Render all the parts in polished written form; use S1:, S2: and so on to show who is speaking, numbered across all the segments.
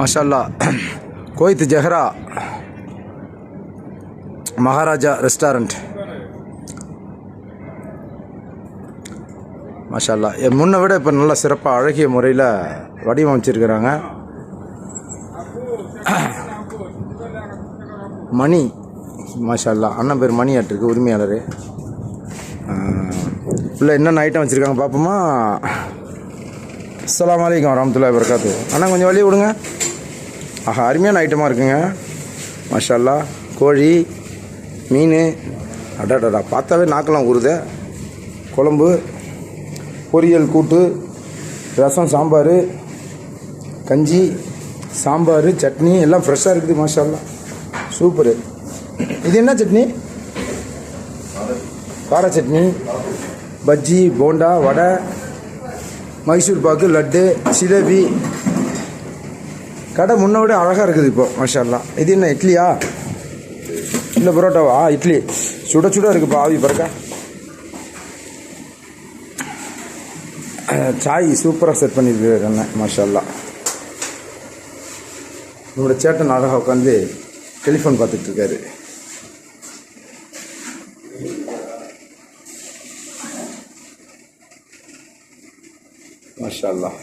S1: மாஷாஅல்லாஹ். கோயத் Jahra Maharaja restaurant. மாஷாஅல்லாஹ். முன்னை விட இப்போ நல்லா சிறப்பாக அழகிய முறையில் வடிவமைச்சிருக்கிறாங்க. மணி மாஷாஅல்லாஹ். அண்ணன் பேர் மணி ஆட்டிருக்கு, உரிமையாளர். இல்லை என்னென்ன ஐட்டம் வச்சுருக்காங்க பார்ப்போமா? அஸ்ஸலாமு அலைக்கும் வரஹ்மத்துல்லாஹி வபரகாத்துஹு. அண்ணா கொஞ்சம் வழி விடுங்க. ஆஹா, அருமையான ஐட்டமாக இருக்குங்க மாஷாஅல்லாஹ். கோழி, மீன், அடாடா பார்த்தாவே நாக்கெல்லாம் ஊறுதே. குழம்பு, பொரியல், கூட்டு, ரசம், சாம்பார், கஞ்சி, சாம்பார், சட்னி எல்லாம் ஃப்ரெஷ்ஷாக இருக்குது மாஷாஅல்லாஹ். சூப்பரு. இது என்ன சட்னி? கார சட்னி, பஜ்ஜி, போண்டா, வடை, மைசூர் பாக்கு, லட்டு, ஜிலேபி. கடை முன்ன விட அழகாக இருக்குது இப்போ மாஷாஅல்லாஹ். இது என்ன இட்லியா இல்லை பரோட்டாவா? இட்லி சுட சுட இருக்குப்பா, ஆவி பறக்கா. சாய் சூப்பராக செட் பண்ணியிருக்காங்க மாஷாஅல்லாஹ். நம்மளோட சேட்டன் அழகாக உட்காந்து டெலிஃபோன் பார்த்துட்ருக்காரு. மாஷாஅல்லாஹ்.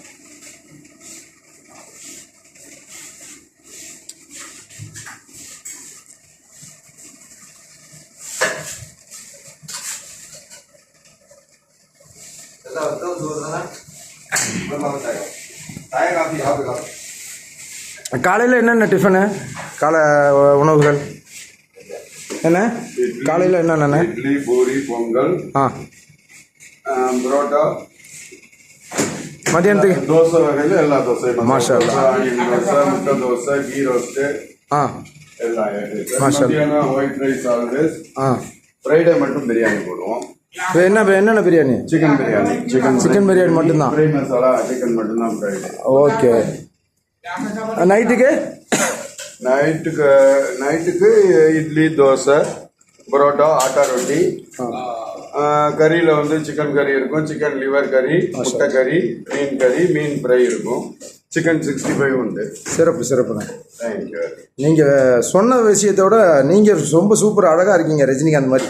S1: காலையில் என்னென்ன டிஃபனு? காலை உணவுகள் என்ன காலையில் என்னென்ன?
S2: இட்லி, பூரி, பொங்கல், புரோட்டா.
S1: மதியானத்துக்கு
S2: தோசை வகையில் எல்லா தோசையும்
S1: மாஷாஅல்லாஹ்.
S2: தோசை, முட்டை தோசை, கீ ரோஸ்ட்டு எல்லாம். மத்தியானம் ஒயிட் ரைஸ் ஆல்வேஸ். ஃப்ரைடே மட்டும் பிரியாணி போடுவோம்.
S1: என்னென்ன பிரியாணி?
S2: சிக்கன் பிரியாணி.
S1: சிக்கன் பிரியாணி மட்டும்தான்.
S2: ஃப்ரை மசாலா சிக்கன் மட்டும்தான் ஃப்ரைடே.
S1: ஓகே. நைட்டுக்கு
S2: இட்லி, தோசை, பரோட்டா, ஆட்டா ரொட்டி. கறியில் வந்து சிக்கன் கறி இருக்கும், சிக்கன் லிவர் கறி, முட்டை கறி, மீன் கறி, மீன் ஃப்ரை இருக்கும். சிக்கன் 65 உண்டு.
S1: சிறப்புண்ணே.
S2: தேங்க்யூ.
S1: நீங்கள் சொன்ன விஷயத்தோட நீங்கள் ரொம்ப சூப்பர் அழகாக இருக்கீங்க ரஜினிகாந்த் மாதிரி.